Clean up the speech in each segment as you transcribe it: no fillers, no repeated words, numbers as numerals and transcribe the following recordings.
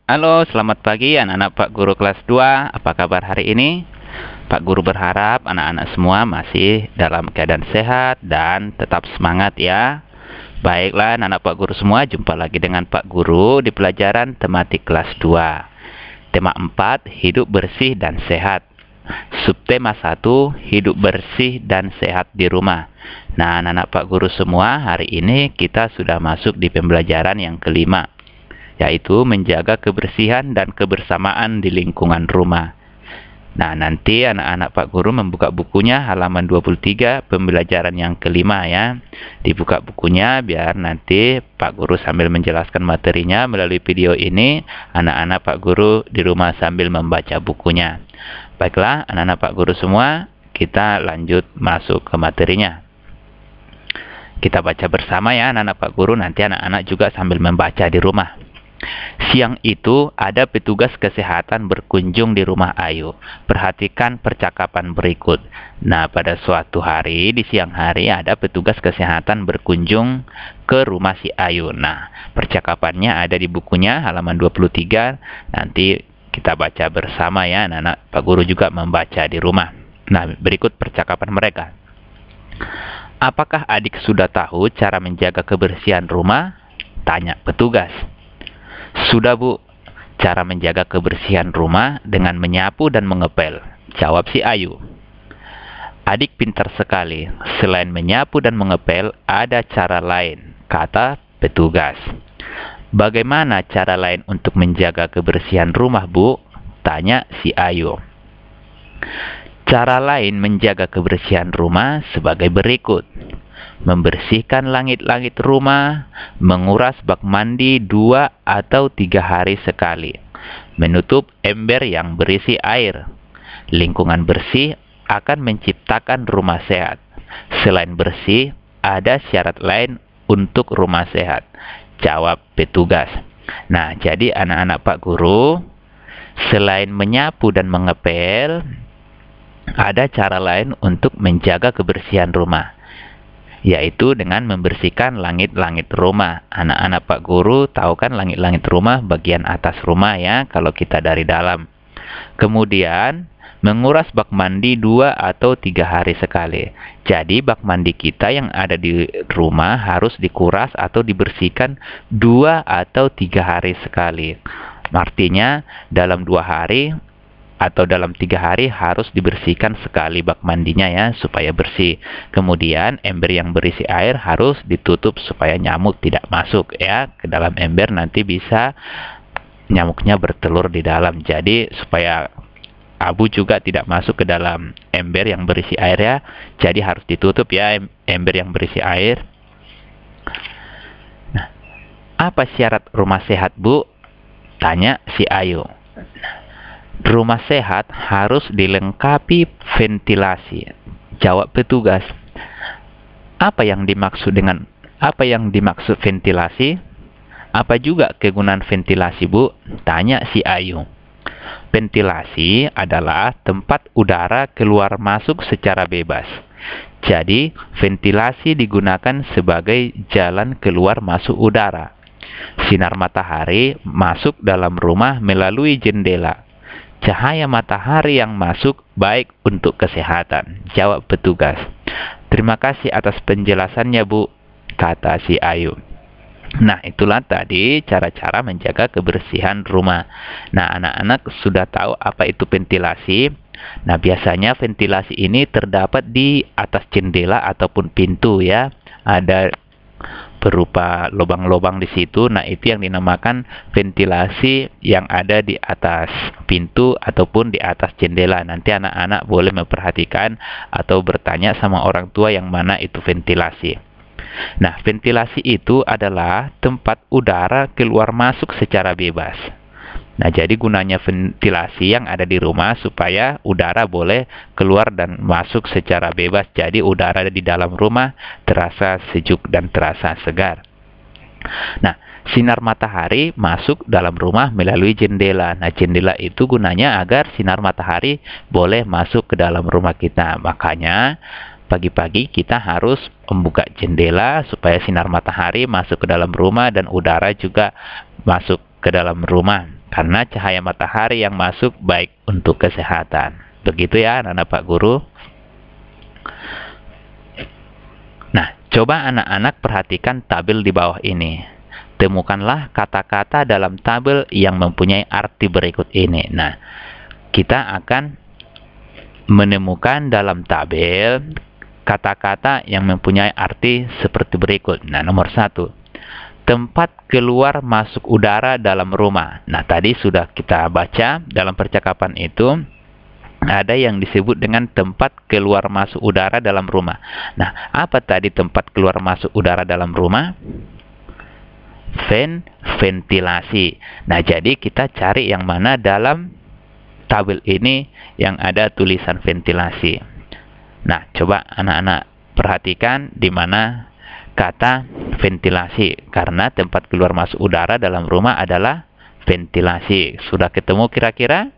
Halo, selamat pagi anak-anak Pak Guru kelas 2. Apa kabar hari ini? Pak Guru berharap anak-anak semua masih dalam keadaan sehat dan tetap semangat ya. Baiklah anak-anak Pak Guru semua, jumpa lagi dengan Pak Guru di pelajaran tematik kelas 2. Tema 4, hidup bersih dan sehat. Subtema 1, hidup bersih dan sehat di rumah. Nah, anak-anak Pak Guru semua, hari ini kita sudah masuk di pembelajaran yang kelima, yaitu menjaga kebersihan dan kebersamaan di lingkungan rumah. Nah, nanti anak-anak Pak Guru membuka bukunya halaman 23, pembelajaran yang kelima ya. Dibuka bukunya biar nanti Pak Guru sambil menjelaskan materinya melalui video ini, anak-anak Pak Guru di rumah sambil membaca bukunya. Baiklah, anak-anak Pak Guru semua, kita lanjut masuk ke materinya. Kita baca bersama ya anak-anak Pak Guru, nanti anak-anak juga sambil membaca di rumah. Siang itu ada petugas kesehatan berkunjung di rumah Ayu. Perhatikan percakapan berikut. Nah, pada suatu hari di siang hari ada petugas kesehatan berkunjung ke rumah si Ayu. Nah, percakapannya ada di bukunya halaman 23. Nanti kita baca bersama ya anak-anak. Pak Guru juga membaca di rumah. Nah, berikut percakapan mereka. Apakah adik sudah tahu cara menjaga kebersihan rumah? Tanya petugas. Sudah Bu, cara menjaga kebersihan rumah dengan menyapu dan mengepel, jawab si Ayu. Adik pintar sekali, selain menyapu dan mengepel, ada cara lain, kata petugas. Bagaimana cara lain untuk menjaga kebersihan rumah Bu? Tanya si Ayu. Cara lain menjaga kebersihan rumah sebagai berikut. Membersihkan langit-langit rumah, menguras bak mandi 2 atau 3 hari sekali, menutup ember yang berisi air. Lingkungan bersih akan menciptakan rumah sehat. Selain bersih, ada syarat lain untuk rumah sehat, jawab petugas. Nah, jadi anak-anak Pak Guru, selain menyapu dan mengepel, ada cara lain untuk menjaga kebersihan rumah, yaitu dengan membersihkan langit-langit rumah. Anak-anak Pak Guru tahu kan langit-langit rumah bagian atas rumah ya, kalau kita dari dalam. Kemudian menguras bak mandi 2 atau 3 hari sekali. Jadi bak mandi kita yang ada di rumah harus dikuras atau dibersihkan 2 atau 3 hari sekali. Artinya dalam 2 hari atau dalam 3 hari harus dibersihkan sekali bak mandinya ya, supaya bersih. Kemudian ember yang berisi air harus ditutup supaya nyamuk tidak masuk ya ke dalam ember, nanti bisa nyamuknya bertelur di dalam. Jadi supaya abu juga tidak masuk ke dalam ember yang berisi air ya, jadi harus ditutup ya ember yang berisi air. Nah, apa syarat rumah sehat Bu? Tanya si Ayu. Rumah sehat harus dilengkapi ventilasi, jawab petugas. Apa yang dimaksud ventilasi? Apa juga kegunaan ventilasi Bu? Tanya si Ayu. Ventilasi adalah tempat udara keluar masuk secara bebas. Jadi, ventilasi digunakan sebagai jalan keluar masuk udara. Sinar matahari masuk dalam rumah melalui jendela. Cahaya matahari yang masuk baik untuk kesehatan, jawab petugas. Terima kasih atas penjelasannya Bu, kata si Ayu. Nah, itulah tadi cara-cara menjaga kebersihan rumah. Nah, anak-anak sudah tahu apa itu ventilasi. Nah, biasanya ventilasi ini terdapat di atas jendela ataupun pintu ya. Ada berupa lubang-lubang di situ. Nah, itu yang dinamakan ventilasi yang ada di atas pintu ataupun di atas jendela. Nanti anak-anak boleh memperhatikan atau bertanya sama orang tua yang mana itu ventilasi. Nah, ventilasi itu adalah tempat udara keluar masuk secara bebas. Nah, jadi gunanya ventilasi yang ada di rumah supaya udara boleh keluar dan masuk secara bebas. Jadi udara di dalam rumah terasa sejuk dan terasa segar. Nah, sinar matahari masuk dalam rumah melalui jendela. Nah, jendela itu gunanya agar sinar matahari boleh masuk ke dalam rumah kita. Makanya pagi-pagi kita harus membuka jendela supaya sinar matahari masuk ke dalam rumah dan udara juga masuk ke dalam rumah. karena cahaya matahari yang masuk baik untuk kesehatan. Begitu ya anak-anak Pak Guru. Nah, coba anak-anak perhatikan tabel di bawah ini. Temukanlah kata-kata dalam tabel yang mempunyai arti berikut ini. Nah, kita akan menemukan dalam tabel kata-kata yang mempunyai arti seperti berikut. Nah, nomor 1. Tempat keluar masuk udara dalam rumah. Nah, tadi sudah kita baca dalam percakapan itu, ada yang disebut dengan tempat keluar masuk udara dalam rumah. Nah, apa tadi tempat keluar masuk udara dalam rumah? Ventilasi. Nah, jadi kita cari yang mana dalam tabel ini yang ada tulisan ventilasi. Nah, coba anak-anak perhatikan di mana kata ventilasi, karena tempat keluar masuk udara dalam rumah adalah ventilasi. Sudah ketemu kira-kira?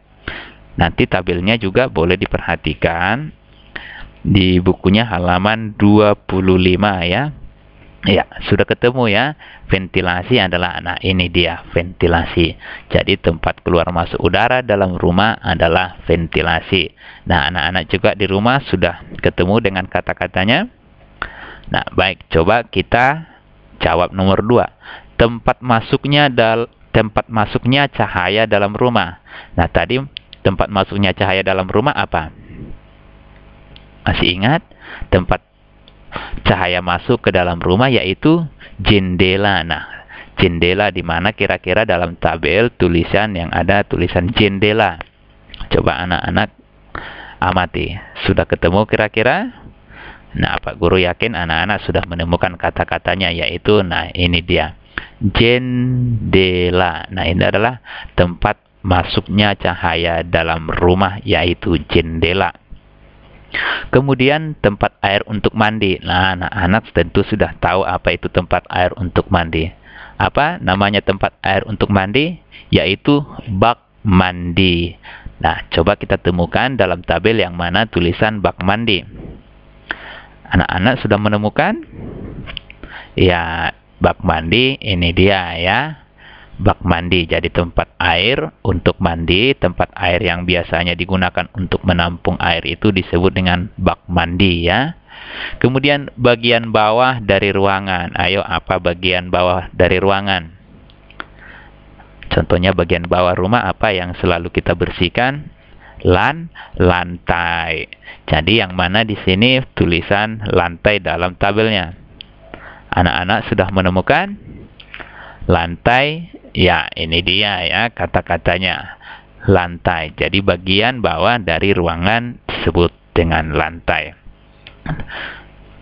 Nanti tabelnya juga boleh diperhatikan di bukunya halaman 25 ya. Ya, sudah ketemu ya. Ventilasi adalah, nah ini dia ventilasi. Jadi tempat keluar masuk udara dalam rumah adalah ventilasi. Nah, anak-anak juga di rumah sudah ketemu dengan kata-katanya. Nah, baik, coba kita jawab nomor 2. Tempat masuknya cahaya dalam rumah. Nah, tadi tempat masuknya cahaya dalam rumah apa? Masih ingat? Tempat cahaya masuk ke dalam rumah yaitu jendela. Nah, jendela di mana kira-kira dalam tabel tulisan yang ada tulisan jendela? Coba anak-anak amati. Sudah ketemu kira-kira? Nah, Pak Guru yakin anak-anak sudah menemukan kata-katanya, yaitu, nah ini dia, jendela. Nah, ini adalah tempat masuknya cahaya dalam rumah, yaitu jendela. Kemudian tempat air untuk mandi. Nah, anak-anak tentu sudah tahu apa itu tempat air untuk mandi. Apa namanya tempat air untuk mandi? Yaitu bak mandi. Nah, coba kita temukan dalam tabel yang mana tulisan bak mandi. Anak-anak sudah menemukan? Ya, bak mandi ini dia ya. Bak mandi jadi tempat air untuk mandi. Tempat air yang biasanya digunakan untuk menampung air itu disebut dengan bak mandi ya. Kemudian bagian bawah dari ruangan. Ayo, apa bagian bawah dari ruangan? Contohnya bagian bawah rumah apa yang selalu kita bersihkan? Lantai. Jadi yang mana di sini tulisan lantai dalam tabelnya? Anak-anak sudah menemukan? Lantai, ya ini dia ya kata-katanya. Lantai. Jadi bagian bawah dari ruangan disebut dengan lantai.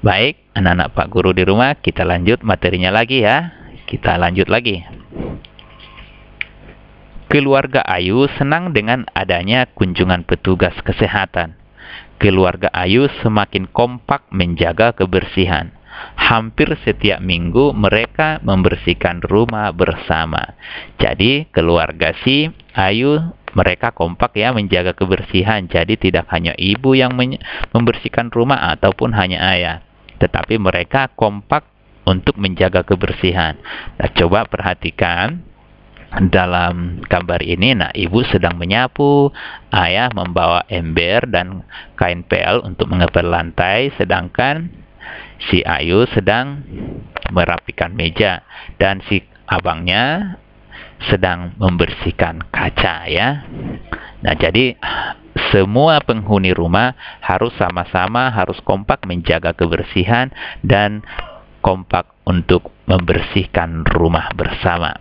Baik, anak-anak Pak Guru di rumah, kita lanjut materinya lagi ya. Kita lanjut lagi. Keluarga Ayu senang dengan adanya kunjungan petugas kesehatan. Keluarga Ayu semakin kompak menjaga kebersihan. Hampir setiap minggu mereka membersihkan rumah bersama. Jadi keluarga si Ayu mereka kompak ya menjaga kebersihan. Jadi tidak hanya ibu yang membersihkan rumah ataupun hanya ayah, tetapi mereka kompak untuk menjaga kebersihan. Nah, coba perhatikan dalam gambar ini. Nah, ibu sedang menyapu, ayah membawa ember dan kain pel untuk mengepel lantai, sedangkan si Ayu sedang merapikan meja dan si abangnya sedang membersihkan kaca ya. Nah, jadi semua penghuni rumah harus sama-sama, harus kompak menjaga kebersihan dan kompak untuk membersihkan rumah bersama.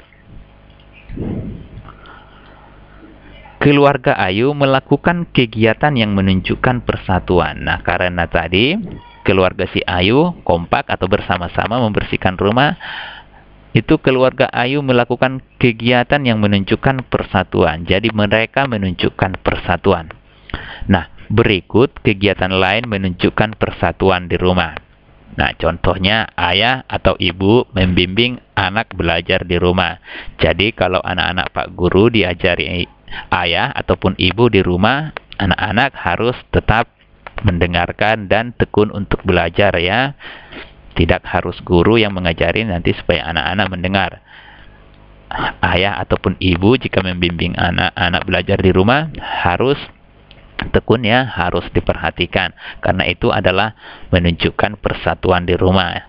Keluarga Ayu melakukan kegiatan yang menunjukkan persatuan. Nah, karena tadi keluarga si Ayu kompak atau bersama-sama membersihkan rumah, itu keluarga Ayu melakukan kegiatan yang menunjukkan persatuan. Jadi mereka menunjukkan persatuan. Nah, berikut kegiatan lain menunjukkan persatuan di rumah. Nah, contohnya ayah atau ibu membimbing anak belajar di rumah. Jadi kalau anak-anak Pak Guru diajari ayah ataupun ibu di rumah, anak-anak harus tetap mendengarkan dan tekun untuk belajar ya. Tidak harus guru yang mengajari nanti supaya anak-anak mendengar. ayah ataupun ibu jika membimbing anak-anak belajar di rumah harus tekun ya, harus diperhatikan, karena itu adalah menunjukkan persatuan di rumah.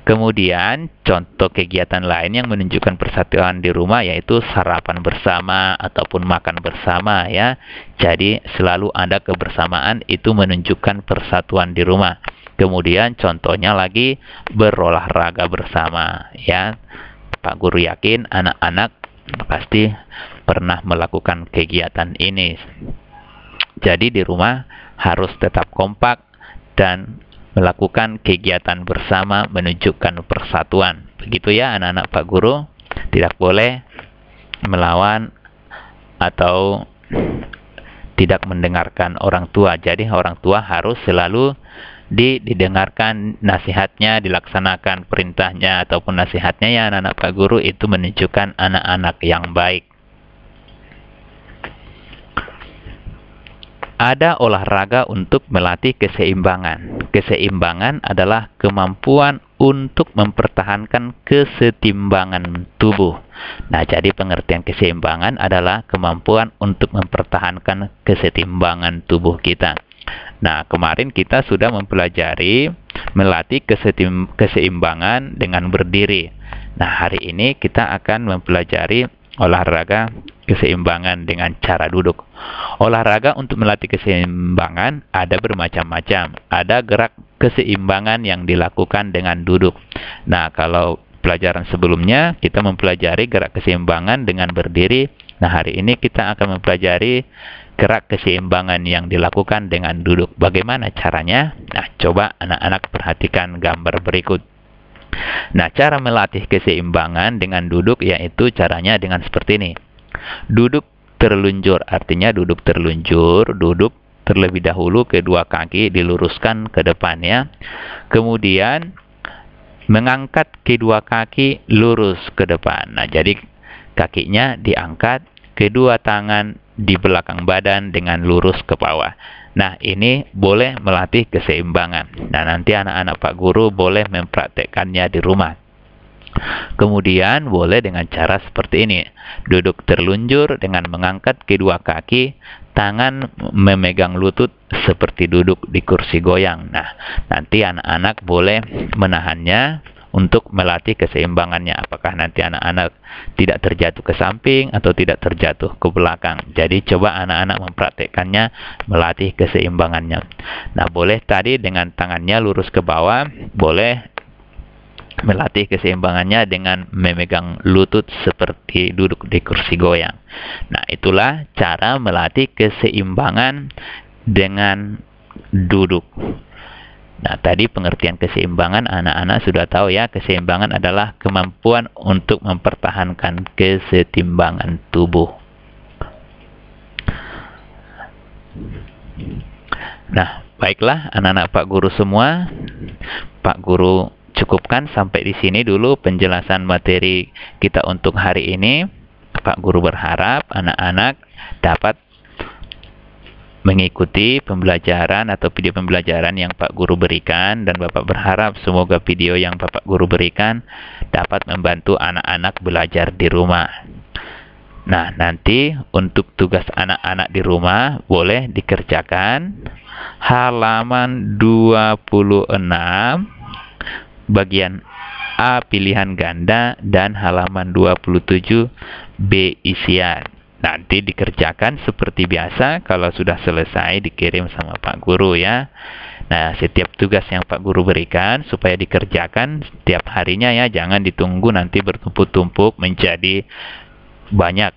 Kemudian contoh kegiatan lain yang menunjukkan persatuan di rumah yaitu sarapan bersama ataupun makan bersama ya. Jadi selalu ada kebersamaan, itu menunjukkan persatuan di rumah. Kemudian contohnya lagi berolahraga bersama ya. Pak Guru yakin anak-anak pasti pernah melakukan kegiatan ini. Jadi di rumah harus tetap kompak dan melakukan kegiatan bersama menunjukkan persatuan. Begitu ya anak-anak Pak Guru. Tidak boleh melawan atau tidak mendengarkan orang tua. Jadi orang tua harus selalu didengarkan nasihatnya, dilaksanakan perintahnya ataupun nasihatnya ya anak-anak Pak Guru. Itu menunjukkan anak-anak yang baik. Ada olahraga untuk melatih keseimbangan. Keseimbangan adalah kemampuan untuk mempertahankan kesetimbangan tubuh. Nah, jadi pengertian keseimbangan adalah kemampuan untuk mempertahankan kesetimbangan tubuh kita. Nah, kemarin kita sudah mempelajari melatih keseimbangan dengan berdiri. Nah, hari ini kita akan mempelajari olahraga keseimbangan dengan cara duduk. Olahraga untuk melatih keseimbangan ada bermacam-macam. Ada gerak keseimbangan yang dilakukan dengan duduk. Nah, kalau pelajaran sebelumnya kita mempelajari gerak keseimbangan dengan berdiri. Nah, hari ini kita akan mempelajari gerak keseimbangan yang dilakukan dengan duduk. Bagaimana caranya? Nah, coba anak-anak perhatikan gambar berikut. Nah, cara melatih keseimbangan dengan duduk yaitu caranya dengan seperti ini. Duduk terlunjur, artinya duduk terlunjur, duduk terlebih dahulu, kedua kaki diluruskan ke depannya. Kemudian mengangkat kedua kaki lurus ke depan. Nah, jadi kakinya diangkat, kedua tangan di belakang badan dengan lurus ke bawah. Nah, ini boleh melatih keseimbangan. Nah, nanti anak-anak Pak Guru boleh mempraktekkannya di rumah. Kemudian boleh dengan cara seperti ini. Duduk terlunjur dengan mengangkat kedua kaki, tangan memegang lutut seperti duduk di kursi goyang. Nah, nanti anak-anak boleh menahannya untuk melatih keseimbangannya. Apakah nanti anak-anak tidak terjatuh ke samping atau tidak terjatuh ke belakang. Jadi coba anak-anak mempraktekkannya, melatih keseimbangannya. Nah, boleh tadi dengan tangannya lurus ke bawah, boleh melatih keseimbangannya dengan memegang lutut seperti duduk di kursi goyang. Nah, itulah cara melatih keseimbangan dengan duduk. Nah, tadi pengertian keseimbangan anak-anak sudah tahu ya. Keseimbangan adalah kemampuan untuk mempertahankan kesetimbangan tubuh. Nah, baiklah anak-anak Pak Guru semua. Pak Guru cukupkan sampai di sini dulu penjelasan materi kita untuk hari ini. Pak Guru berharap anak-anak dapat mengikuti pembelajaran atau video pembelajaran yang Pak Guru berikan, dan Bapak berharap semoga video yang Bapak Guru berikan dapat membantu anak-anak belajar di rumah. Nah, nanti untuk tugas anak-anak di rumah boleh dikerjakan halaman 26 bagian A pilihan ganda dan halaman 27 B isian. Nanti dikerjakan seperti biasa, kalau sudah selesai dikirim sama Pak Guru ya. Nah, setiap tugas yang Pak Guru berikan supaya dikerjakan setiap harinya ya, jangan ditunggu nanti bertumpuk-tumpuk menjadi banyak.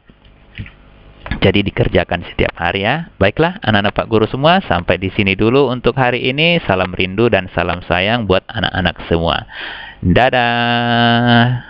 Jadi dikerjakan setiap hari ya. Baiklah anak-anak Pak Guru semua, sampai di sini dulu untuk hari ini. Salam rindu dan salam sayang buat anak-anak semua. Dadah.